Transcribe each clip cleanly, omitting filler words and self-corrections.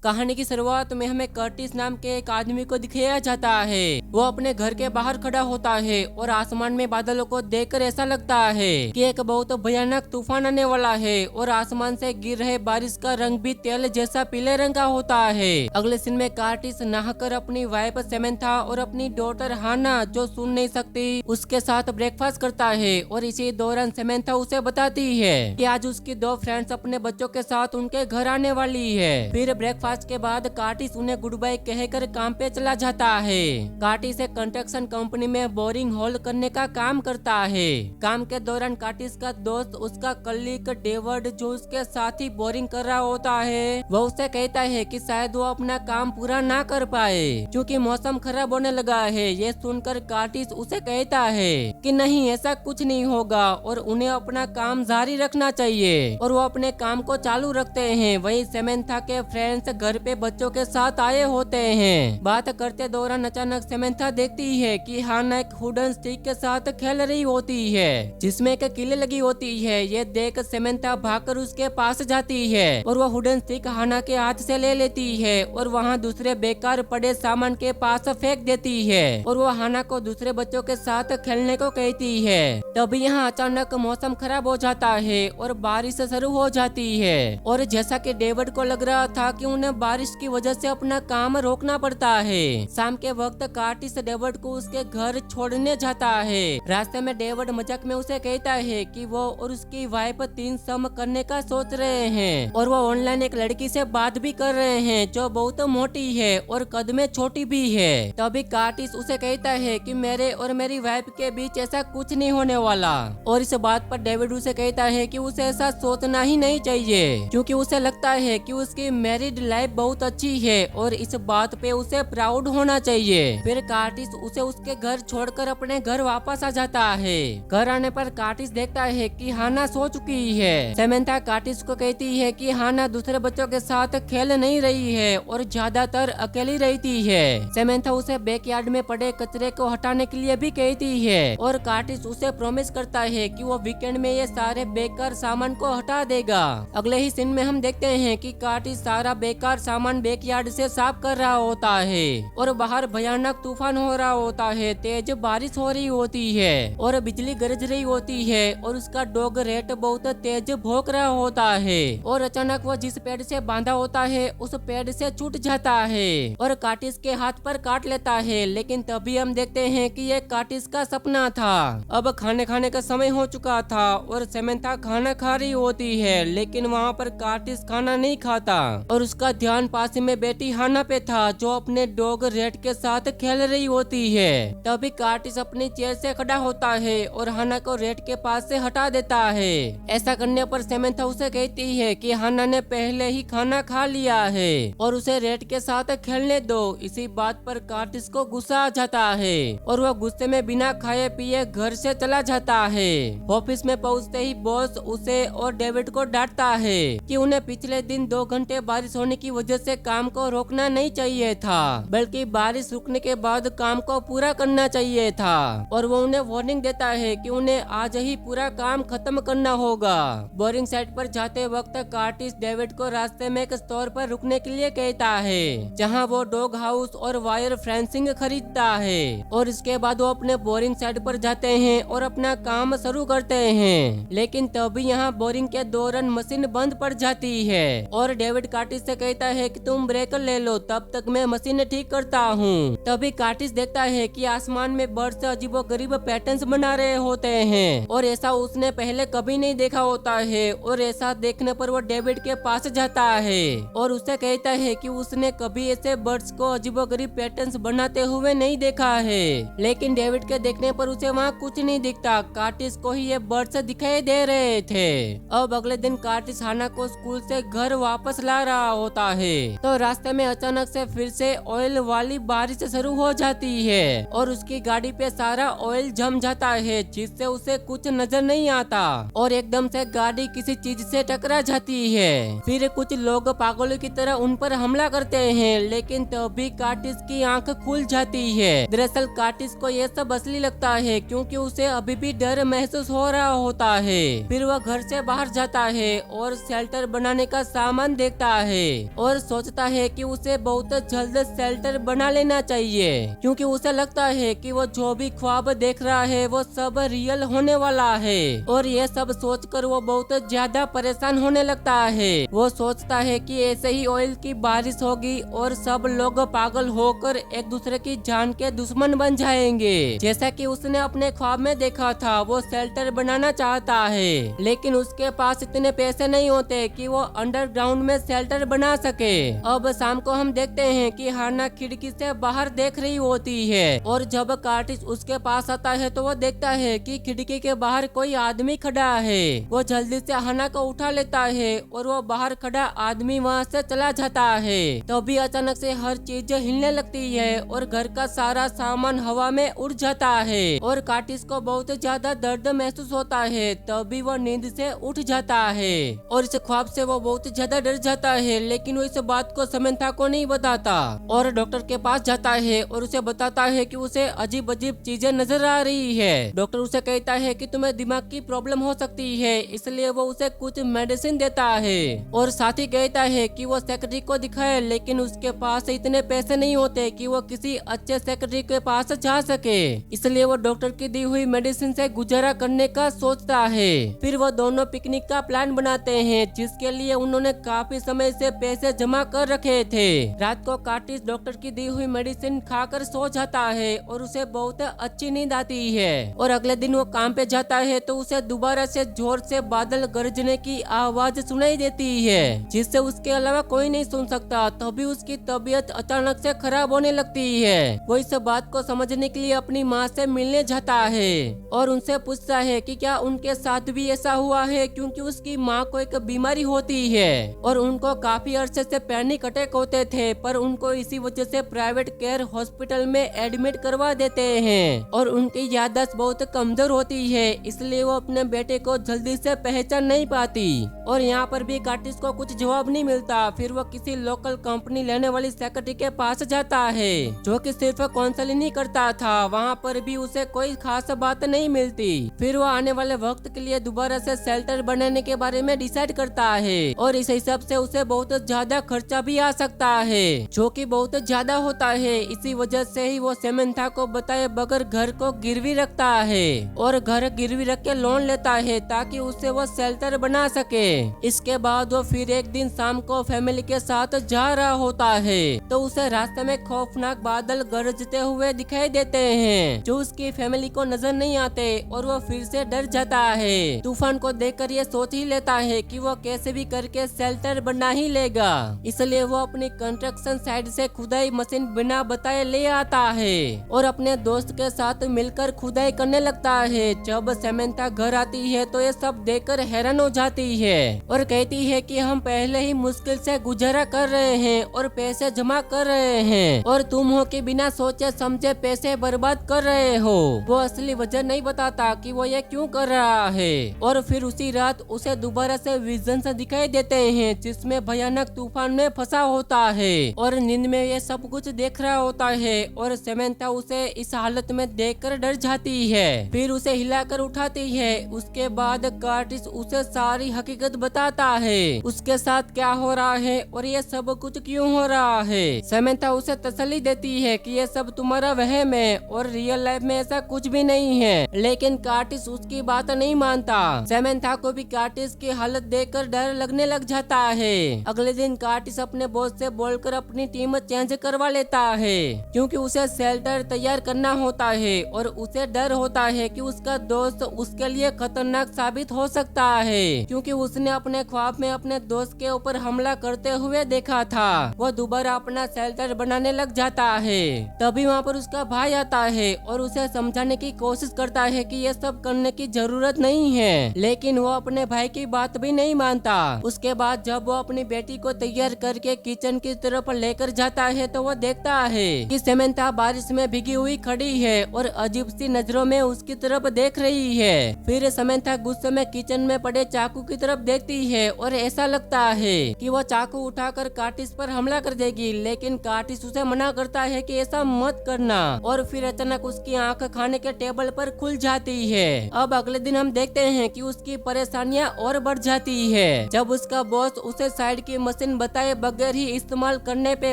कहानी की शुरुआत में हमें कर्टिस नाम के एक आदमी को दिखाया जाता है। वो अपने घर के बाहर खड़ा होता है और आसमान में बादलों को देखकर ऐसा लगता है कि एक बहुत भयानक तूफान आने वाला है और आसमान से गिर रहे बारिश का रंग भी तेल जैसा पीले रंग का होता है। अगले सीन में कर्टिस नहाकर अपनी वाइफ सेमेंथा और अपनी डॉटर हाना, जो सुन नहीं सकती, उसके साथ ब्रेकफास्ट करता है और इसी दौरान सेमेंथा उसे बताती है कि आज उसकी दो फ्रेंड्स अपने बच्चों के साथ उनके घर आने वाली है। फिर ब्रेकफास्ट के बाद कर्टिस उन्हें गुड बाय कहकर काम पे चला जाता है। कर्टिस एक कंस्ट्रक्शन कंपनी में बोरिंग होल करने का काम करता है। काम के दौरान कर्टिस का दोस्त, उसका कलीग डेविड, जो उसके साथ ही बोरिंग कर रहा होता है, वो उसे कहता है कि शायद वो अपना काम पूरा ना कर पाए क्योंकि मौसम खराब होने लगा है। ये सुनकर कर्टिस उसे कहता है कि नहीं, ऐसा कुछ नहीं होगा और उन्हें अपना काम जारी रखना चाहिए, और वो अपने काम को चालू रखते हैं। वहीं सेमेंथा के फ्रेंड्स घर पे बच्चों के साथ आए होते हैं। बात करते दौरान अचानक सेमेंथा देखती है कि हाना एक वुडन स्टिक के साथ खेल रही होती है जिसमें एक कील लगी होती है। ये देख सेमेंथा भागकर उसके पास जाती है और वह वुडन स्टिक हाना के हाथ से ले लेती है और वहाँ दूसरे बेकार पड़े सामान के पास फेंक देती है और वो हाना को दूसरे बच्चों के साथ खेलने को कहती है। तभी यहाँ अचानक मौसम खराब हो जाता है और बारिश शुरू हो जाती है, और जैसा कि डेविड को लग रहा था कि उन्हें बारिश की वजह से अपना काम रोकना पड़ता है। शाम के वक्त कर्टिस डेविड को उसके घर छोड़ने जाता है। रास्ते में डेविड मजाक में उसे कहता है कि वो और उसकी वाइफ 3 सम करने का सोच रहे हैं और वो ऑनलाइन एक लड़की से बात भी कर रहे हैं जो बहुत मोटी है और कद में छोटी भी है। तभी कर्टिस उसे कहता है कि मेरे और मेरी वाइफ के बीच ऐसा कुछ नहीं होने वाला, और इस बात पर डेविड उसे कहता है कि उसे ऐसा सोचना ही नहीं चाहिए क्योंकि उसे लगता है कि उसकी मैरिड लाइफ बहुत अच्छी है और इस बात पे उसे प्राउड होना चाहिए। फिर कर्टिस उसे उसके घर छोड़कर अपने घर वापस आ जाता है। घर आने पर कर्टिस देखता है कि हाना सो चुकी है। सेमेंथा कर्टिस को कहती है कि हाना दूसरे बच्चों के साथ खेल नहीं रही है और ज्यादातर अकेली रहती है। सेमेंथा उसे बैकयार्ड में पड़े कचरे को हटाने के लिए भी कहती है और कर्टिस उसे प्रॉमिस करता है कि वो वीकेंड में ये सारे बेकार सामान को हटा देगा। अगले ही सीन में हम देखते हैं कि कर्टिस सारा बेकार सामान बैकयार्ड से साफ कर रहा होता है और बाहर भयानक तूफान हो रहा होता है। तेज बारिश हो रही होती है और बिजली गरज रही होती है और उसका डॉग रेट बहुत तेज भौंक रहा होता है और अचानक वो जिस पेड़ से बांधा होता है उस पेड़ से छूट जाता है और कर्टिस के हाथ पर काट लेता है। लेकिन तभी हम देखते हैं कि ये कर्टिस का सपना था। अब खाने का समय हो चुका था और सेमेंथा खाना खा रही होती है, लेकिन वहाँ पर कर्टिस खाना नहीं खाता और उसका ध्यान पास में बैठी हाना पे था जो अपने डॉग रेड के साथ खेल रही होती है। तभी कर्टिस अपनी चेयर से खड़ा होता है और हाना को रेड के पास से हटा देता है। ऐसा करने पर सेमेंथा उसे कहती है कि हाना ने पहले ही खाना खा लिया है और उसे रेड के साथ खेलने दो। इसी बात पर कर्टिस को गुस्सा आ जाता है और वह गुस्से में बिना खाए पिए घर से चला जाता है। ऑफिस में पहुंचते ही बॉस उसे और डेविड को डांटता है कि उन्हें पिछले दिन 2 घंटे बारिश होने की वजह से काम को रोकना नहीं चाहिए था, बल्कि बारिश रुकने के बाद काम को पूरा करना चाहिए था, और वो उन्हें वार्निंग देता है कि उन्हें आज ही पूरा काम खत्म करना होगा। बोरिंग साइट पर जाते वक्त कर्टिस डेविड को रास्ते में एक स्टोर पर रुकने के लिए कहता है जहाँ वो डॉग हाउस और वायर फेंसिंग खरीदता है, और इसके बाद वो अपने बोरिंग साइट पर जाते हैं और अपना काम शुरू करते हैं। लेकिन तभी यहाँ बोरिंग के दौरान मशीन बंद पड़ जाती है और डेविड कर्टिस से कहता है कि तुम ब्रेक ले लो, तब तक मैं मशीन ठीक करता हूँ। तभी कर्टिस देखता है कि आसमान में बर्ड्स अजीबोगरीब पैटर्न्स बना रहे होते हैं और ऐसा उसने पहले कभी नहीं देखा होता है, और ऐसा देखने पर वो डेविड के पास जाता है और उसे कहता है कि उसने कभी ऐसे बर्ड्स को अजीबोगरीब पैटर्न्स बनाते हुए नहीं देखा है। लेकिन डेविड के देखने पर उसे वहाँ कुछ नहीं दिखता, कर्टिस को ही ये बर्ड्स दिखाई दे रहे थे। अब अगले दिन कर्टिस हाना को स्कूल से घर वापस ला रहा होता है तो रास्ते में अचानक से फिर से ऑयल वाली बारिश शुरू हो जाती है और उसकी गाड़ी पे सारा ऑयल जम जाता है जिससे उसे कुछ नजर नहीं आता और एकदम से गाड़ी किसी चीज से टकरा जाती है। फिर कुछ लोग पागलों की तरह उन पर हमला करते हैं, लेकिन तभी कर्टिस की आंख खुल जाती है। दरअसल कर्टिस को ये सब असली लगता है क्योंकि उसे अभी भी डर महसूस हो रहा होता है। फिर वह घर से बाहर जाता है और शेल्टर बनाने का सामान देखता है और सोचता है कि उसे बहुत जल्द शेल्टर बना लेना चाहिए, क्योंकि उसे लगता है कि वो जो भी ख्वाब देख रहा है वो सब रियल होने वाला है। और ये सब सोचकर वो बहुत ज्यादा परेशान होने लगता है। वो सोचता है कि ऐसे ही ऑयल की बारिश होगी और सब लोग पागल होकर एक दूसरे की जान के दुश्मन बन जाएंगे। जैसा कि उसने अपने ख्वाब में देखा था, वो शेल्टर बनाना चाहता है, लेकिन उसके पास इतने पैसे नहीं होते कि वो अंडरग्राउंड में शेल्टर बना सके। अब शाम को हम देखते हैं कि हाना खिड़की से बाहर देख रही होती है, और जब कार्टिस उसके पास आता है तो वो देखता है कि खिड़की के बाहर कोई आदमी खड़ा है। वो जल्दी से हाना को उठा लेता है और वो बाहर खड़ा आदमी वहाँ से चला जाता है। तभी अचानक से हर चीज हिलने लगती है और घर का सारा सामान हवा में उड़ जाता है, और कार्टिस को बहुत ज्यादा दर्द महसूस होता है। तभी वो नींद से उठ जाता है और इस ख्वाब से वो बहुत ज्यादा डर जाता है, लेकिन वो इस बात को समंथा को नहीं बताता और डॉक्टर के पास जाता है और उसे बताता है कि उसे अजीब अजीब चीजें नजर आ रही है। डॉक्टर उसे कहता है कि तुम्हें दिमाग की प्रॉब्लम हो सकती है, इसलिए वो उसे कुछ मेडिसिन देता है और साथ ही कहता है कि वो सेक्रेटरी को दिखाए, लेकिन उसके पास इतने पैसे नहीं होते कि वो किसी अच्छे सेक्रेटरी के पास जा सके, इसलिए वो डॉक्टर की दी हुई मेडिसिन से गुजारा करने का सोचता है। फिर वो दोनों पिकनिक का प्लान बनाते हैं, जिसके लिए उन्होंने काफी समय से पैसे जमा कर रखे थे। रात को कार्टिस डॉक्टर की दी हुई मेडिसिन खाकर सो जाता है और उसे बहुत अच्छी नींद आती है। और अगले दिन वो काम पे जाता है तो उसे दोबारा से जोर से बादल गरजने की आवाज सुनाई देती है, जिससे उसके अलावा कोई नहीं सुन सकता। तभी उसकी तबीयत अचानक से खराब होने लगती है। वो इस बात को समझने के लिए अपनी माँ से मिलने जाता है और उनसे पूछता है कि क्या उनके साथ भी ऐसा हुआ है, क्योंकि उसकी माँ को एक बीमारी होती है और उनको काफी अरसे से पैनिक अटैक होते थे, पर उनको इसी वजह से प्राइवेट केयर हॉस्पिटल में एडमिट करवा देते हैं और उनकी याददाश्त बहुत कमजोर होती है, इसलिए वो अपने बेटे को जल्दी से पहचान नहीं पाती। और यहाँ पर भी कार्टिस को कुछ जवाब नहीं मिलता। फिर वो किसी लोकल कंपनी लेने वाली सेक्रेटरी के पास जाता है, जो कि सिर्फ काउंसलिंग ही करता था। वहाँ पर भी उसे कोई खास बात नहीं मिलती। फिर वो आने वाले वक्त के लिए दोबारा से शेल्टर बनाने के बारे में डिसाइड करता है और इस हिसाब से उसे बहुत ज्यादा खर्चा भी आ सकता है, जो कि बहुत ज्यादा होता है। इसी वजह से ही वो समंथा को बताए बगैर घर को गिरवी रखता है और घर गिरवी रख के लोन लेता है ताकि उससे वो शेल्टर बना सके। इसके बाद वो फिर एक दिन शाम को फैमिली के साथ जा रहा होता है तो उसे रास्ते में खौफनाक बादल गरजते हुए दिखाई देते हैं, जो उसकी फैमिली को नजर नहीं आते और वो फिर से डर जाता है। तूफान को देखकर ये सोच ही लेता है कि वो कैसे भी करके शेल्टर बना ही लेगा, इसलिए वो अपनी कंस्ट्रक्शन साइट से खुदाई मशीन बिना बताए ले आता है और अपने दोस्त के साथ मिलकर खुदाई करने लगता है। जब समंथा घर आती है तो ये सब देखकर हैरान हो जाती है और कहती है कि हम पहले ही मुश्किल से गुजारा कर रहे हैं और पैसे जमा कर रहे हैं, और तुम हो कि बिना सोचे समझे पैसे बर्बाद कर रहे हो। वो असली वजह नहीं बताता कि वो ये क्यों कर रहा है। और फिर उसी रात उसे दोबारा से विजन्स दिखाई देते हैं, जिसमें भयानक तूफान में फंसा होता है और नींद में ये सब कुछ देख रहा होता है और समंथा उसे इस हालत में देखकर डर जाती है। फिर उसे हिलाकर उठाती है। उसके बाद कार्टिस उसे सारी हकीकत बताता है, उसके साथ क्या हो रहा है और ये सब कुछ क्यों हो रहा है। समंथा उसे तसल्ली देती है कि ये सब तुम्हारा वहम है और रियल लाइफ में ऐसा कुछ भी नहीं है, लेकिन कार्टिस उसकी बात नहीं मानता। समंथा को भी कार्टिस की हालत देखकर डर लगने लग जाता है। अगले दिन कार्टिस अपने बॉस से बोलकर अपनी टीम चेंज करवा लेता है, क्योंकि उसे शेल्टर तैयार करना होता है और उसे डर होता है कि उसका दोस्त उसके लिए खतरनाक साबित हो सकता है, क्योंकि उसने अपने ख्वाब में अपने दोस्त के ऊपर हमला करते हुए देखा था। वो दोबारा अपना शेल्टर बनाने लग जाता है। तभी वहाँ पर उसका भाई आता है और उसे समझाने की कोशिश करता है कि ये सब करने की जरूरत नहीं है, लेकिन वो अपने भाई की बात भी नहीं मानता। उसके बाद जब वो अपनी बेटी को तैयार करके किचन की तरफ लेकर जाता है तो वो देखता है कि समंथा बारिश में भीगी हुई खड़ी है और अजीब सी नजरों में उसकी तरफ देख रही है। फिर समंथा गुस्से में किचन में पड़े चाकू की तरफ देखती है और ऐसा लगता है कि वो चाकू उठाकर कार्टिस पर हमला कर देगी, लेकिन कार्टिस उसे मना करता है कि ऐसा मत करना। और फिर अचानक उसकी आंख खाने के टेबल पर खुल जाती है। अब अगले दिन हम देखते हैं कि उसकी परेशानियां और बढ़ जाती है जब उसका बॉस उसे साइड की मशीन बताए बगैर ही इस्तेमाल करने पे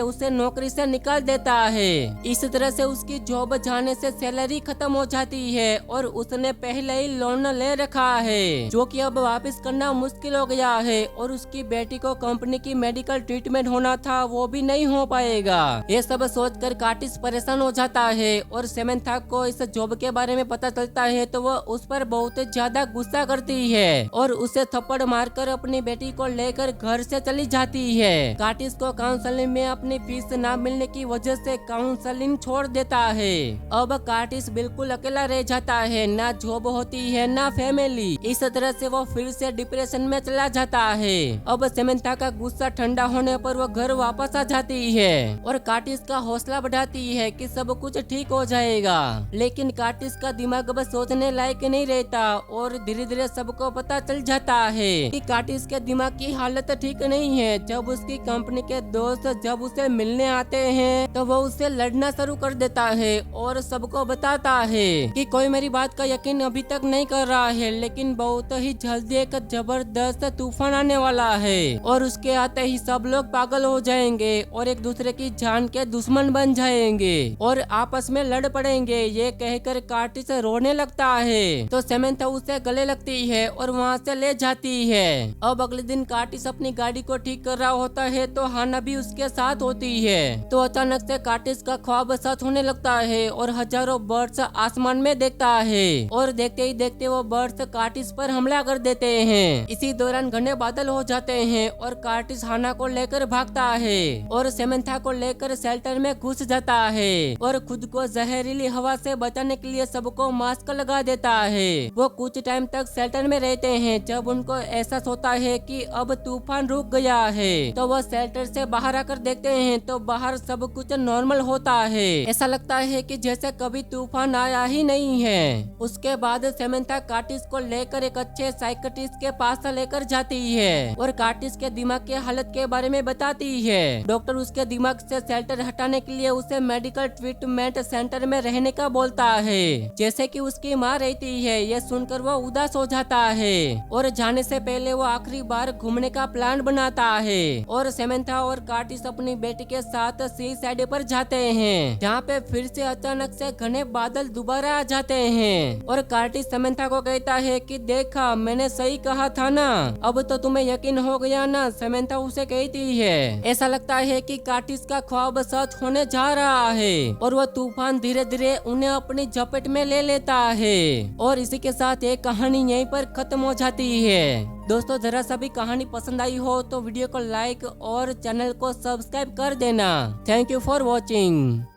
उसे नौकरी से निकाल देता है। इस तरह से उसकी जॉब जाने से सैलरी खत्म हो जाती है और उसने पहले ही लोन ले रखा है जो कि अब वापस करना मुश्किल हो गया है और उसकी बेटी को कंपनी की मेडिकल ट्रीटमेंट होना था वो भी नहीं हो पाएगा। ये सब सोचकर कार्टिस परेशान हो जाता है और सेमेंथा को इस जॉब के बारे में पता चलता है तो वो उस पर बहुत ज्यादा गुस्सा करती है और उसे थप्पड़ मारकर अपनी बेटी को लेकर घर से चली जाती है। कार्टिस को काउंसलिंग में अपनी फीस न मिलने की वजह से काउंसलिंग छोड़ देता है। अब कार्टिस बिल्कुल अकेला रह जाता है, ना जॉब होती है ना फैमिली। इस तरह से वो फिर से डिप्रेशन में चला जाता है। अब सेमेंथा का गुस्सा ठंडा होने पर वो घर वापस आ जाती है और कार्टिस का हौसला बढ़ाती है कि सब कुछ ठीक हो जाएगा। लेकिन कार्टिस का दिमाग बस सोचने लायक नहीं रहता और धीरे धीरे सबको पता चल जाता है कि कार्टिस के दिमाग की हालत ठीक नहीं है। जब उसकी कंपनी के दोस्त जब उसे मिलने आते हैं तो वो उससे लड़ना शुरू कर देता है और सबको बताता है कि कोई मेरी बात का यकीन अभी तक नहीं कर रहा है, लेकिन बहुत ही जल्दी एक जबरदस्त तूफान आने वाला है और उसके आते ही सब लोग पागल हो जाएंगे और एक दूसरे की जान के दुश्मन बन जाएंगे और आपस में लड़ पड़ेंगे। ये कहकर कार्टिस रोने लगता है तो सेमेंथा उसे गले लगती है और वहाँ से ले जाती है। अब अगले दिन कार्टिस अपनी गाड़ी को ठीक कर रहा होता है तो हाना भी उसके साथ होती है। तो अचानक से कार्टिस का ख्वाब सच होने लगता है और हजारों बर्ड्स आसमान में देखता है और देखते ही देखते वो बर्ड्स कार्टिस पर हमला कर देते हैं। इसी दौरान घने बादल हो जाते हैं और कार्टिस हाना को लेकर भागता है और सेमेंथा को लेकर शेल्टर में घुस जाता है और खुद को जहरीली हवा से बचाने के लिए सबको मास्क लगा देता है। वो कुछ टाइम तक शेल्टर में रहते हैं। जब उनको एहसास होता है कि अब तूफान रुक गया है तो वो शेल्टर से बाहर आकर देखते हैं तो बाहर सब कुछ नॉर्मल होता है। ऐसा लगता है कि जैसे कभी तूफान आया ही नहीं है। उसके बाद सेमेंथा कार्टिस को लेकर एक अच्छे साइकियाट्रिस्ट के पास लेकर जाती है और कार्टिस के दिमाग की हालत के बारे में बताती है। डॉक्टर उसके दिमाग से शेल्टर हटाने के लिए उसे मेडिकल ट्रीटमेंट सेंटर में रहने का बोलता है जैसे कि उसकी माँ रहती है। ये सुनकर वो उदास हो जाता है और जाने से पहले वो आखिरी बार घूमने का प्लान बनाता है और सेमेंथा और कार्टिस अपनी बेटी के साथ सी साइड पर जाते हैं जहाँ पे फिर से अचानक से घने बादल दोबारा आ जाते हैं और कार्टिस सेमेंथा को कहता है कि देखा मैंने सही कहा था ना, अब तो तुम्हें यकीन हो गया ना। सेमेंथा उसे कहती है ऐसा लगता है कि कार्टिस का ख्वाब सच होने जा रहा है और वह तूफान धीरे धीरे उन्हें अपनी झपट में ले लेता है और इसी के साथ ये कहानी यहीं पर खत्म हो जाती है। दोस्तों जरा सा भी कहानी पसंद आई हो तो वीडियो को लाइक और चैनल को सब्सक्राइब कर देना। Thank you for watching.